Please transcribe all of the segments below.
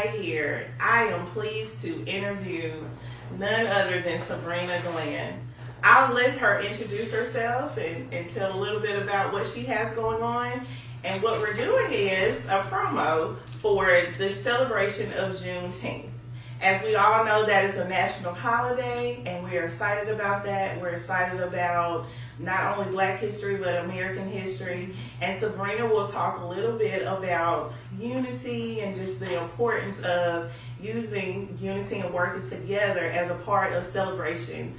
right here, I am pleased to interview none other than Sabrina Glenn. I'll let her introduce herself and tell a little bit about what she has going on. And what we're doing is a promo for the celebration of Juneteenth. As we all know, that is a national holiday, and we are excited about that. We're excited about not only Black history, but American history. And Sabrina will talk a little bit about unity and just the importance of using unity and working together as a part of celebration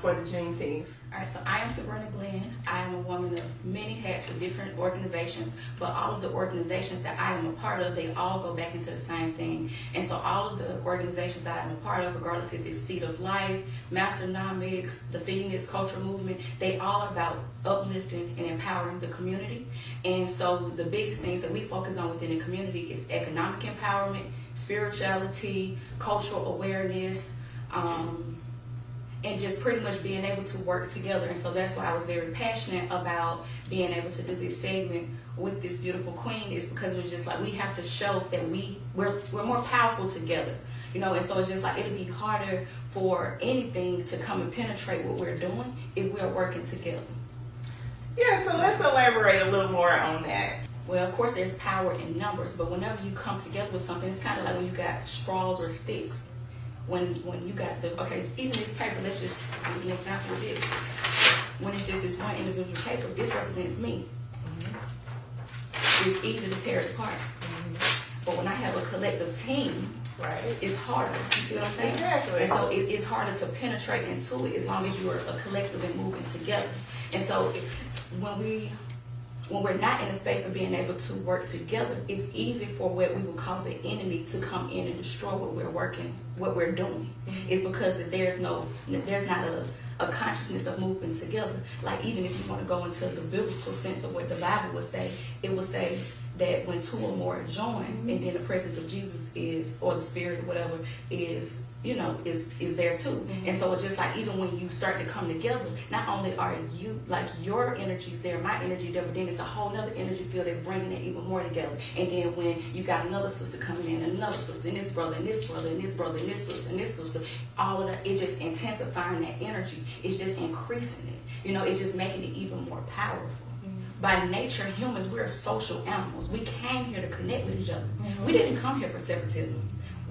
for the Juneteenth. All right, so I am Sabrina Glenn. I am a woman of many hats for different organizations, but all of the organizations that I am a part of, they all go back into the same thing. And so all of the organizations that I'm a part of, regardless if it's Seed of Life, Masternomics, the Phoenix Cultural Movement, they all are about uplifting and empowering the community. And so the biggest things that we focus on within the community is economic empowerment, spirituality, cultural awareness, and just pretty much being able to work together. And so that's why I was very passionate about being able to do this segment with this beautiful queen, is because it was just like we have to show that we're more powerful together. You know, and so it's just like it'll be harder for anything to come and penetrate what we're doing if we're working together. Yeah, so let's elaborate a little more on that. Well, of course there's power in numbers, but whenever you come together with something, it's kind of like when you got straws or sticks. When you got even this paper, let's just give an example of this. When it's just this one individual paper, this represents me. Mm-hmm. It's easy to tear it apart. Mm-hmm. But when I have a collective team, right, it's harder. You see what I'm saying? Exactly. And so it's harder to penetrate into it as long as you're a collective and moving together. And so when we're not in a space of being able to work together, it's easy for what we would call the enemy to come in and destroy what we're doing. Mm-hmm. It's because there's not a consciousness of moving together. Like even if you want to go into the biblical sense of what the Bible would say, it would say that when two or more are joined, mm-hmm, and then the presence of Jesus is, or the Spirit or whatever is, is there too. Mm-hmm. And so it's just like even when you start to come together, not only are you, like your energy's there, my energy there, but then it's a whole other energy field that's bringing it even more together. And then when you got another sister coming in, another sister, and this brother, and this brother, and this brother, and this sister, and this sister, all of that, it's just intensifying that energy. It's just increasing it. It's just making it even more powerful. By nature, humans, we're social animals. We came here to connect with each other. Mm-hmm. We didn't come here for separatism.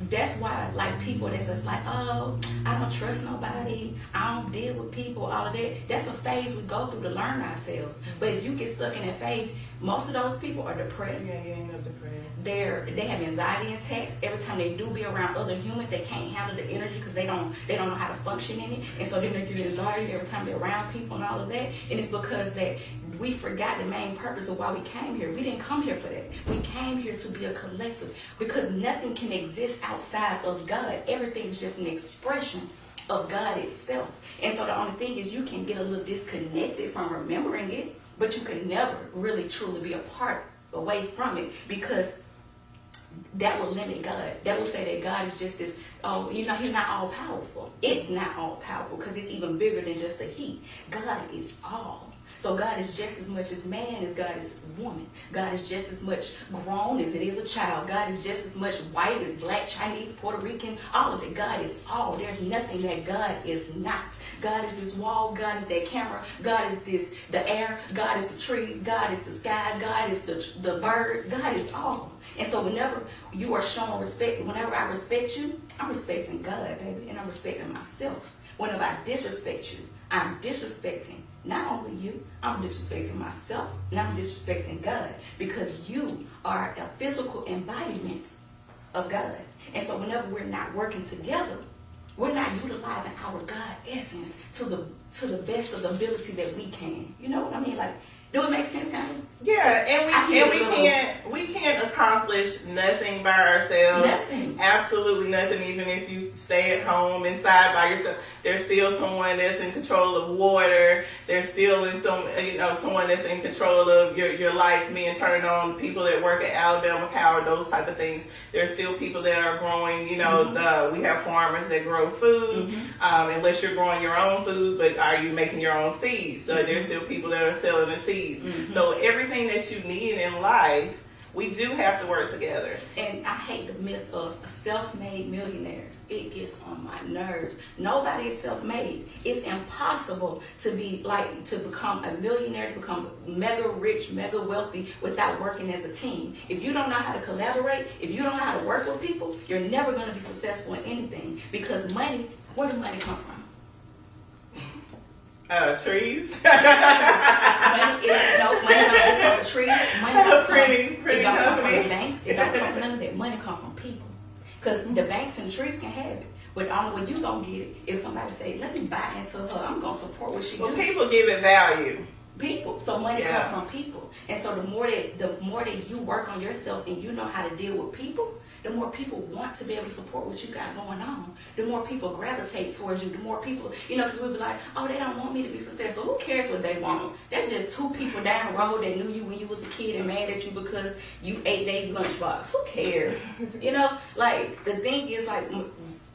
That's why, like, people that's just like, oh, I don't trust nobody, I don't deal with people, all of that. That's a phase we go through to learn ourselves. Mm-hmm. But if you get stuck in that phase, most of those people are depressed. Yeah, you end up depressed. They have anxiety attacks. Every time they do be around other humans, they can't handle the energy because they don't know how to function in it. And so then they get anxiety every time they're around people and all of that. And it's because that we forgot the main purpose of why we came here. We didn't come here for that. We came here to be a collective because nothing can exist outside of God. Everything is just an expression of God itself. And so the only thing is you can get a little disconnected from remembering it, but you can never really truly be a part away from it because that will limit God. That will say that God is just this, he's not all powerful. It's not all powerful because it's even bigger than just the he. God is all. So God is just as much as man as God is woman. God is just as much grown as it is a child. God is just as much white as black, Chinese, Puerto Rican, all of it. God is all. There's nothing that God is not. God is this wall. God is that camera. God is the air. God is the trees. God is the sky. God is the birds. God is all. And so whenever you are showing respect, whenever I respect you, I'm respecting God, baby, and I'm respecting myself. Whenever I disrespect you, I'm disrespecting not only you, I'm disrespecting myself, and I'm disrespecting God, because you are a physical embodiment of God. And so whenever we're not working together, we're not utilizing our God essence to the best of the ability that we can. You know what I mean? Like, do it make sense, kind of? Yeah, and we can't accomplish nothing by ourselves. Nothing. Absolutely nothing. Even if you stay at home inside by yourself, there's still someone that's in control of water. There's still someone that's in control of your lights being turned on. People that work at Alabama Power, those type of things. There's still people that are growing. Mm-hmm. We have farmers that grow food. Mm-hmm. Unless you're growing your own food, but are you making your own seeds? So there's still people that are selling the seeds. Mm-hmm. So everything that you need in life we do have to work together. And I hate the myth of self-made millionaires. It gets on my nerves. Nobody is self-made. It's impossible to become a millionaire, to become mega rich, mega wealthy without working as a team. If you don't know how to collaborate, if you don't know how to work with people, you're never going to be successful in anything. Because money, where does money come from? Trees. Money don't just come from trees. Money don't come from the banks. It don't come from none of that. Money come from people. Because the banks and the trees can have it. But the only way you gonna get it if somebody say, let me buy into her. I'm gonna support what she do. People give it value. People. So money comes from people. And so the more that you work on yourself and you know how to deal with people, the more people want to be able to support what you got going on. The more people gravitate towards you. The more people, because we'll be like, oh, they don't want me to be successful. Who cares what they want? That's just two people down the road that knew you when you was a kid and mad at you because you ate their lunchbox. Who cares? The thing is,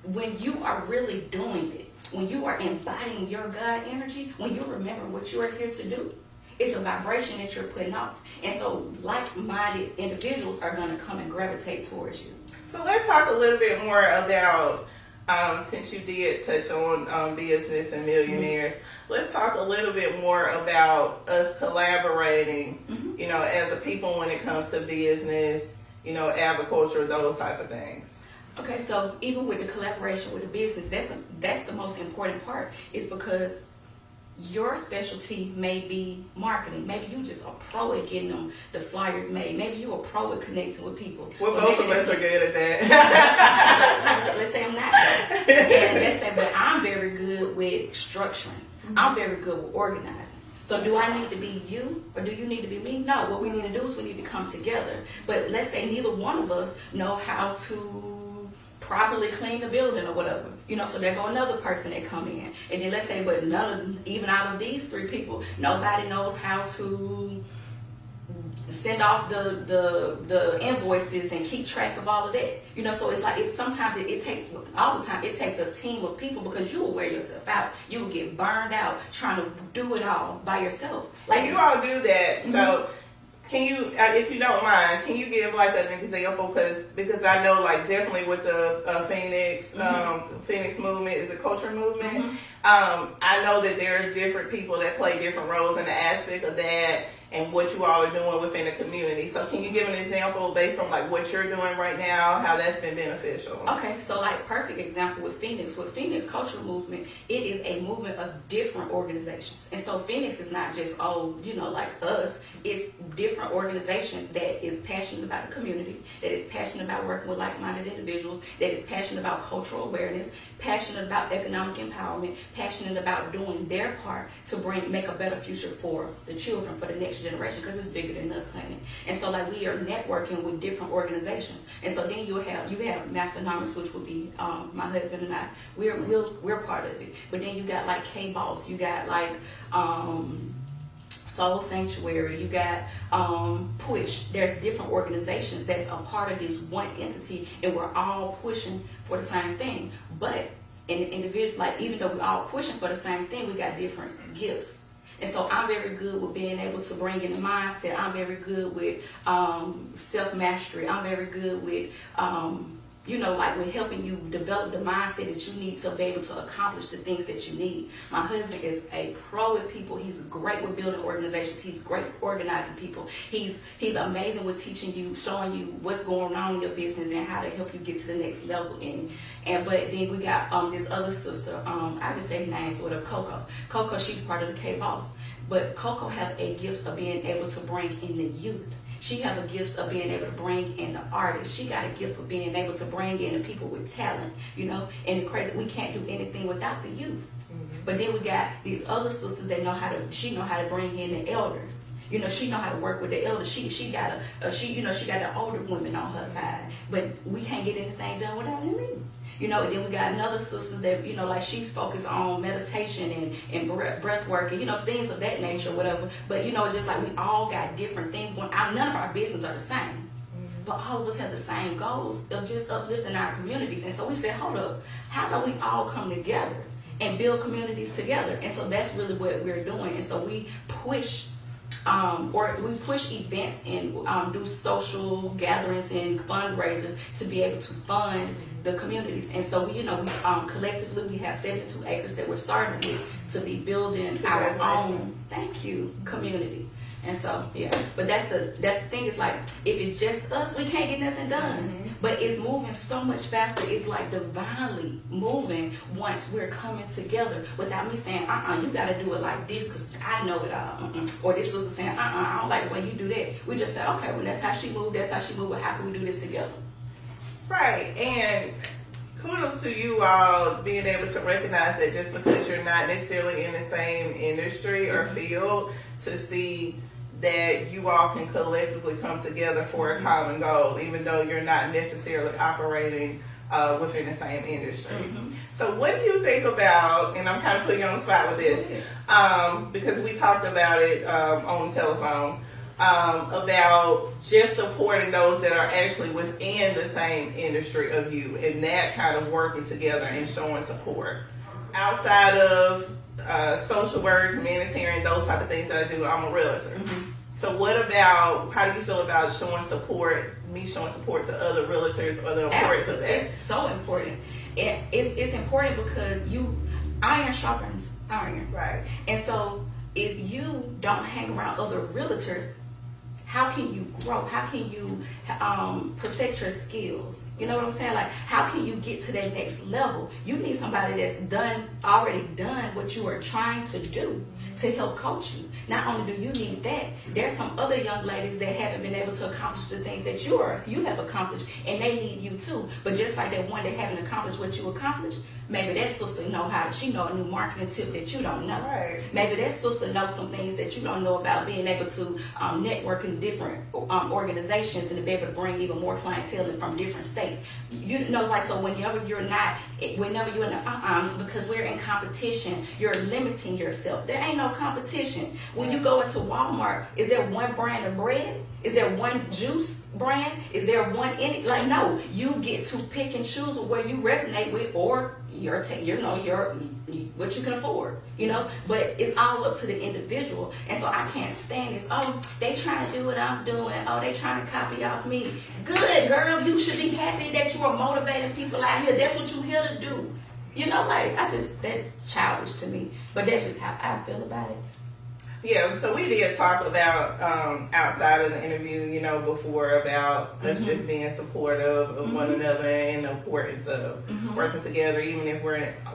when you are really doing it, when you are embodying your God energy, when you remember what you are here to do, it's a vibration that you're putting off. And so like-minded individuals are going to come and gravitate towards you. So let's talk a little bit more about, since you did touch on business and millionaires, let's talk a little bit more about us collaborating, as a people when it comes to business, agriculture, those type of things. Okay, so even with the collaboration with the business, that's the most important part, is because your specialty may be marketing. Maybe you just a pro at getting them the flyers made. Maybe you a pro at connecting with people. Well, both of us are good at that. Let's say I'm not. And let's say, but I'm very good with structuring. I'm very good with organizing. So do I need to be you or do you need to be me? No, what we need to do is we need to come together. But let's say neither one of us know how to properly clean the building or whatever, so there go another person that come in, and then let's say, but even out of these three people, nobody knows how to send off the invoices and keep track of all of that, so sometimes it takes all the time. It takes a team of people because you will wear yourself out. You will get burned out trying to do it all by yourself. You all do that, so. Can you, if you don't mind, can you give an example? Because I know definitely with the Phoenix movement is a culture movement. I know that there's different people that play different roles in the aspect of that and what you all are doing within the community. So can you give an example based on what you're doing right now, how that's been beneficial? Okay, so perfect example with Phoenix. With Phoenix Culture Movement, it is a movement of different organizations. And so Phoenix is not just, like us. It's different organizations that is passionate about the community, that is passionate about working with like-minded individuals, that is passionate about cultural awareness, passionate about economic empowerment, passionate about doing their part to make a better future for the children, for the next generation, because it's bigger than us, honey. And so we are networking with different organizations. And so then you have Masternomics, which would be my husband and I. We're part of it. But then you got K-Boss, you got Soul Sanctuary, you got Push. There's different organizations that's a part of this one entity, and we're all pushing for the same thing. But in the individual, even though we're all pushing for the same thing, we got different gifts. And so I'm very good with being able to bring in the mindset. I'm very good with self-mastery. I'm very good with with helping you develop the mindset that you need to be able to accomplish the things that you need. My husband is a pro with people. He's great with building organizations. He's great with organizing people. He's amazing with teaching you, showing you what's going on in your business and how to help you get to the next level. But then we got this other sister. I just say names with her, Coco. Coco, she's part of the K-Boss. But Coco have a gift of being able to bring in the youth. She have a gift of being able to bring in the artists. She got a gift of being able to bring in the people with talent, And the crazy, we can't do anything without the youth. But then we got these other sisters that she know how to bring in the elders. She know how to work with the elders. She got she got the older women on her side. But we can't get anything done without them. And then we got another sister that, she's focused on meditation and breath work and, things of that nature, whatever. But, it's just we all got different things. None of our business are the same. But all of us have the same goals of just uplifting our communities. And so we said, hold up, how about we all come together and build communities together? And so that's really what we're doing. And so we push or we push events and do social gatherings and fundraisers to be able to fund the communities. And so we collectively we have 72 acres that we're starting with to be building our own community. And so but that's the thing, is like, if it's just us, we can't get nothing done. Mm-hmm. But it's moving so much faster. It's like divinely moving once we're coming together, without me saying, you got to do it like this because I know it all. Or this sister saying, I don't like the way you do that. We just say, okay, well, that's how she moved, but how can we do this together? Right. And kudos to you all being able to recognize that just because you're not necessarily in the same industry or field, to see that you all can collectively come together for a common goal, even though you're not necessarily operating within the same industry. Mm-hmm. So what do you think about, and I'm kind of putting you on the spot with this, because we talked about it on the telephone, about just supporting those that are actually within the same industry of you, and that kind of working together and showing support. Outside of social work, humanitarian, those type of things that I do, I'm a realtor. Mm-hmm. So what about, how do you feel about showing support to other realtors, or the importance of that? It's so important. It's important because iron sharpens iron. Right. And so if you don't hang around other realtors, how can you grow? How can you perfect your skills? You know what I'm saying? Like, how can you get to that next level? You need somebody that's already done what you are trying to do to help coach you. Not only do you need that, there's some other young ladies that haven't been able to accomplish the things that you have accomplished, and they need you too. But just like that one that haven't accomplished what you accomplished, maybe that sister she know a new marketing tip that you don't know. Right. Maybe that sister knows some things that you don't know about, being able to network in different organizations and to be able to bring even more clientele in from different states. You know, like, so whenever you're in the because we're in competition, you're limiting yourself. There ain't no competition. When you go into Walmart, is there one brand of bread? Is there one juice brand? Is there one no, you get to pick and choose where you resonate with, or what you can afford, but it's all up to the individual. And so I can't stand this, they trying to do what I'm doing, they trying to copy off me. Good, girl, you should be happy that you are motivating people out here. That's what you're here to do. That's childish to me, but that's just how I feel about it. Yeah, so we did talk about outside of the interview, before, about us just being supportive of one another, and the importance of working together, even if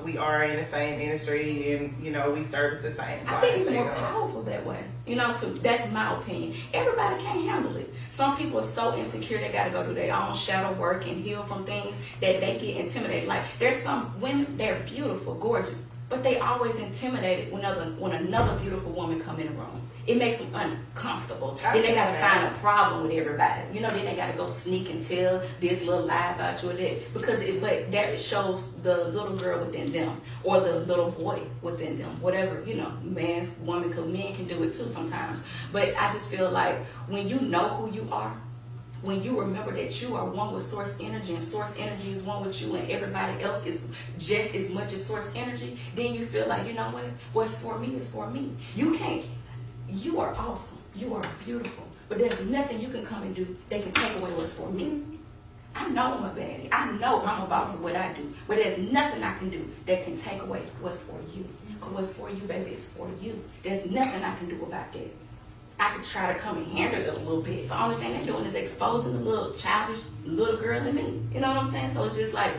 we are in the same industry and we service the same clients. I think it's more powerful that way. That's my opinion. Everybody can't handle it. Some people are so insecure they got to go do their own shadow work and heal from things that they get intimidated. Like, there's some women, they're beautiful, gorgeous, but they always intimidated when another beautiful woman come in the room. It makes them uncomfortable. Then they got to find a problem with everybody. Then they got to go sneak and tell this little lie about you or that. But that shows the little girl within them, or the little boy within them. Whatever, man, woman, because men can do it too sometimes. But I just feel like when you know who you are, when you remember that you are one with source energy, and source energy is one with you, and everybody else is just as much as source energy, then you feel like, what's for me is for me. You are awesome. You are beautiful. But there's nothing you can come and do that can take away what's for me. I know I'm a baddie. I know I'm a boss of what I do. But there's nothing I can do that can take away what's for you. Because what's for you, baby, is for you. There's nothing I can do about that. I could try to come and handle it a little bit. The only thing they're doing is exposing the little childish little girl in me. You know what I'm saying? So it's just like,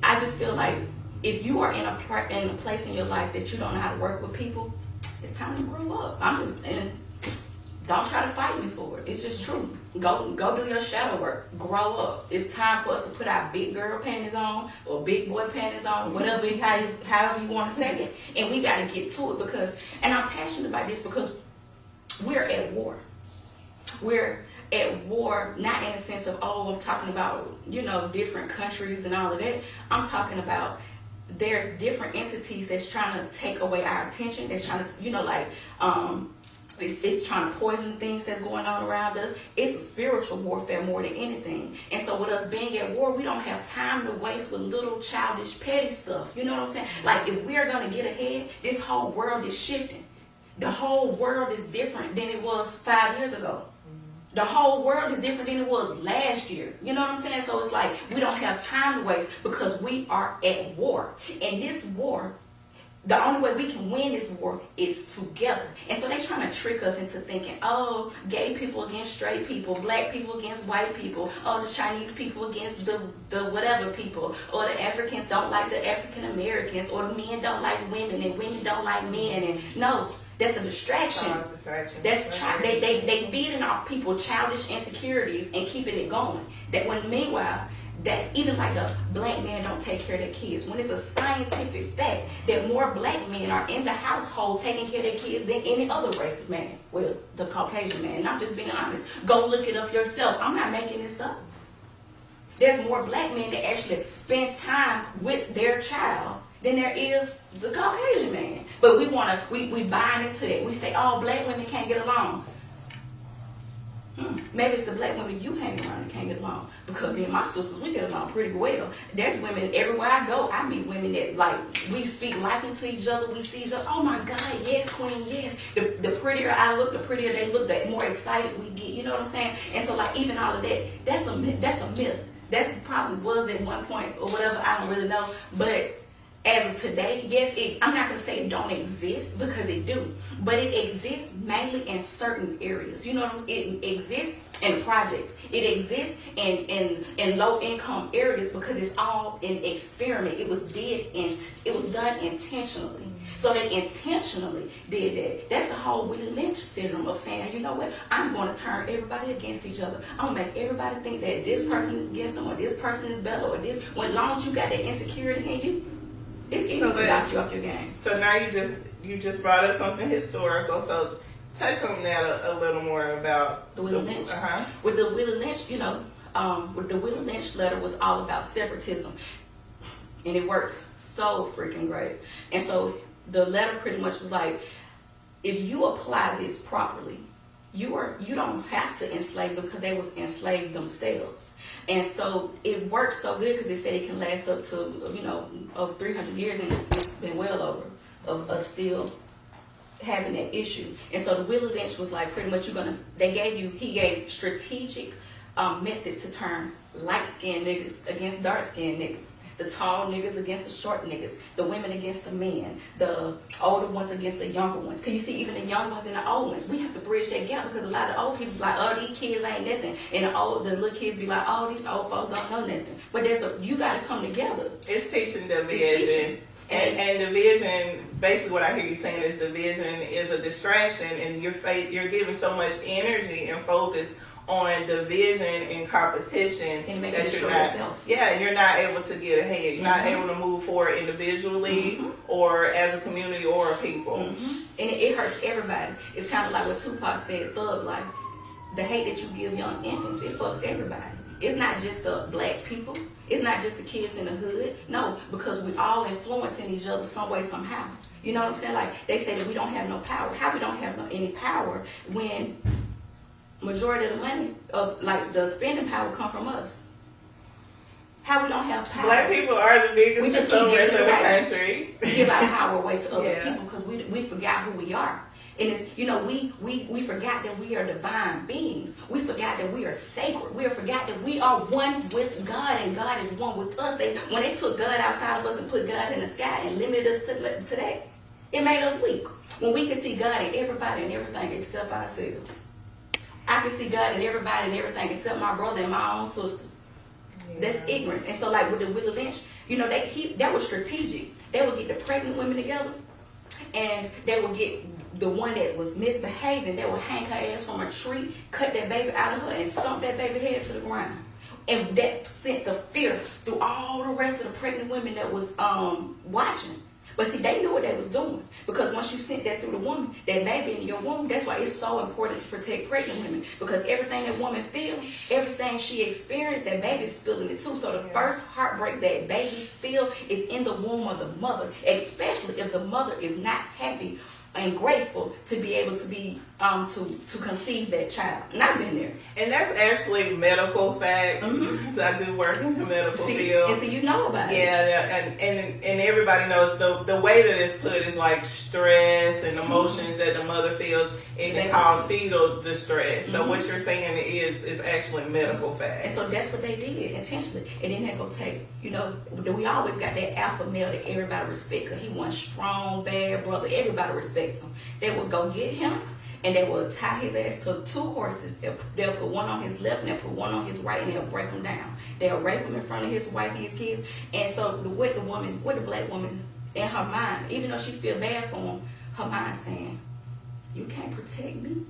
I just feel like if you are in a place in your life that you don't know how to work with people, it's time to grow up. Don't try to fight me for it. It's just true. Go do your shadow work. Grow up. It's time for us to put our big girl panties on, or big boy panties on, whatever, however you want to say it. And we got to get to it and I'm passionate about this because we're at war. We're at war, not in the sense of, I'm talking about, different countries and all of that. I'm talking about there's different entities that's trying to take away our attention. That's trying to, it's trying to poison things that's going on around us. It's a spiritual warfare more than anything. And so with us being at war, we don't have time to waste with little childish petty stuff. You know what I'm saying? Like, if we're going to get ahead, this whole world is shifting. the whole world is different than it was 5 years ago. The whole world is different than it was last year. You know what I'm saying? So it's like we don't have time to waste because we are at war. And this war, the only way we can win this war is together. And so they're trying to trick us into thinking, oh, gay people against straight people, black people against white people, oh, the Chinese people against the whatever people, or the Africans don't like the African Americans, or the men don't like women, and women don't like men. And no, that's a distraction. They feeding off people childish insecurities and keeping it going. That when meanwhile, that even like a black man don't take care of their kids, when it's a scientific fact that more black men are in the household taking care of their kids than any other race of man, well, the Caucasian man. And I'm just being honest. Go look it up yourself. I'm not making this up. There's more black men that actually spend time with their child than there is the Caucasian man. But we buying into that. We say, oh, black women can't get along. Maybe it's the black women you hang around that can't get along. Because me and my sisters, we get along pretty well. There's women, everywhere I go, I meet women that, like, we speak life into each other. We see each other. Oh, my God, yes, queen, yes. The prettier I look, the prettier they look, the more excited we get. You know what I'm saying? And so, like, even all of that, that's a myth. That's probably was at one point or whatever. I don't really know. But as of today, yes, I'm not going to say it don't exist because it do, but it exists mainly in certain areas. You know what I'm saying? It exists in projects. It exists in low income areas because it's all an experiment. It was done intentionally. So they intentionally did that. That's the whole Willie Lynch syndrome of saying, you know what, I'm going to turn everybody against each other. I'm going to make everybody think that this person is against them or this person is better or this. When as long as you got that insecurity in you, it's easy to knock you off your game. So now you just brought up something historical. So touch on that a little more about the Willie Lynch. With the Willie Lynch, with the Willie Lynch letter was all about separatism, and it worked so freaking great. And so the letter pretty much was like, if you apply this properly, you don't have to enslave them because they was enslaved themselves. And so it worked so good because they said it can last up to, over 300 years, and it's been well over of us still having that issue. And so the Willie Lynch was like, pretty much he gave strategic methods to turn light-skinned niggas against dark-skinned niggas. The tall niggas against the short niggas, the women against the men, the older ones against the younger ones. Cause you see, even the young ones and the old ones, we have to bridge that gap because a lot of old people be like, oh, these kids ain't nothing, and the little kids be like, oh, these old folks don't know nothing. But you got to come together. It's teaching division, and division. Basically, what I hear you saying is division is a distraction, and you're giving so much energy and focus on division and competition that you're not able to get ahead. You're not able to move forward individually or as a community or a people. And it hurts everybody. It's kind of like what Tupac said, thug life. The hate that you give young infants, it fucks everybody. It's not just the black people. It's not just the kids in the hood. No, because we all influencing each other some way, somehow. You know what I'm saying? Like, they say that we don't have no power. How we don't have any power when majority of the money of like the spending power come from us? How we don't have power? Black people are the biggest consumers of the country. We give our power away to other people because we forgot who we are. And it's, we forgot that we are divine beings. We forgot that we are sacred. We forgot that we are one with God and God is one with us. When they took God outside of us and put God in the sky and limited us to that, it made us weak. When we can see God in everybody and everything except ourselves. I can see God in everybody and everything except my brother and my own sister. Yeah. That's ignorance. And so like with the Willie Lynch, that was strategic. They would get the pregnant women together and they would get the one that was misbehaving. They would hang her ass from a tree, cut that baby out of her and stomp that baby head to the ground. And that sent the fear through all the rest of the pregnant women that was watching. But see, they knew what they was doing. Because once you sent that through the woman, that baby in your womb, that's why it's so important to protect pregnant women. Because everything that woman feels, everything she experienced, that baby's feeling it too. So the first heartbreak that babies feel is in the womb of the mother. Especially if the mother is not happy and grateful to be able to be to conceive that child. And I've been there. And that's actually medical fact. Because I do work in the medical field. And so you know about it. Yeah, and everybody knows the way that it's put is like stress and emotions that the mother feels. It can cause fetal distress. So what you're saying is actually medical fact. And so that's what they did intentionally. And then they go take, we always got that alpha male that everybody respect, because he one strong, bad brother. Everybody respects him. They would go get him, and they will tie his ass to 2 horses. They'll put one on his left and they'll put one on his right, and they'll break him down. They'll rape him in front of his wife and his kids. And so with the black woman in her mind, even though she feel bad for him, her mind saying, you can't protect me.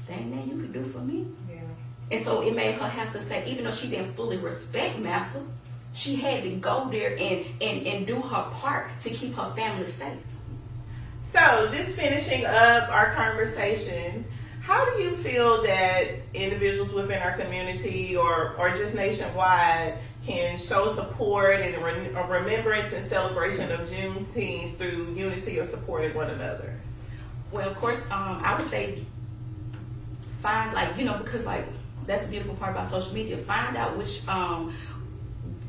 There ain't nothing you can do for me. Yeah. And so it made her have to say, even though she didn't fully respect Master, she had to go there and do her part to keep her family safe. So, just finishing up our conversation, how do you feel that individuals within our community or just nationwide can show support and a remembrance and celebration of Juneteenth through unity or supporting one another? Well, of course, I would say find, because that's the beautiful part about social media. Find out which,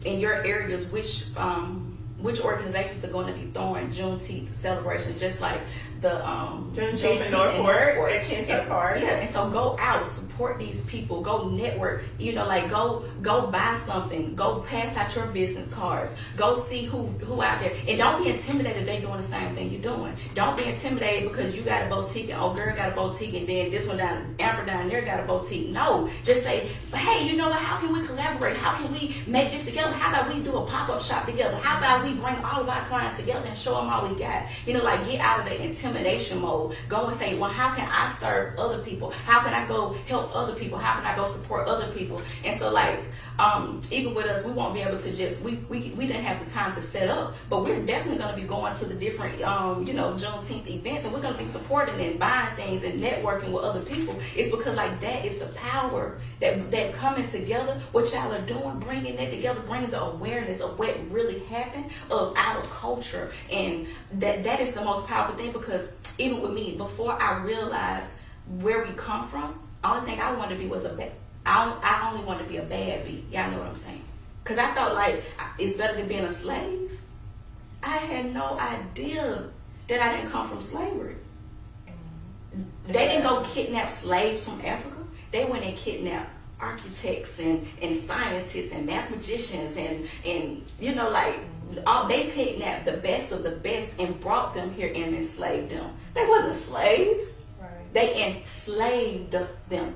in your areas, which organizations are going to be throwing Juneteenth celebration, just like the Juneteenth in Northport at Kentucky Park. Yeah, and so go out, support these people, go network, go buy something, go pass out your business cards, go see who out there, and don't be intimidated if they doing the same thing you're doing. Don't be intimidated because you got a boutique and girl got a boutique, and then this one down, Amber down there got a boutique. No, just say, hey, you know what? How can we collaborate? How can we make this together? How about we do a pop-up shop together? How about we bring all of our clients together and show them all we got? Get out of the intimidation mode. Go and say, well, how can I serve other people? How can I go help other people? How can I go support other people? And so even with us, we won't be able to just, we didn't have the time to set up, but we're definitely going to be going to the different, Juneteenth events, and we're going to be supporting and buying things and networking with other people. It's because that is the power that coming together, what y'all are doing, bringing that together, bringing the awareness of what really happened of our culture. And that is the most powerful thing, because even with me, before I realized where we come from, the only thing I wanted to be was I only wanted to be a bad bee. Y'all know what I'm saying? Because I thought it's better than being a slave. I had no idea that I didn't come from slavery. They didn't go kidnap slaves from Africa. They went and kidnapped architects and scientists and mathematicians and they kidnapped the best of the best and brought them here and enslaved them. They wasn't slaves. Right. They enslaved them.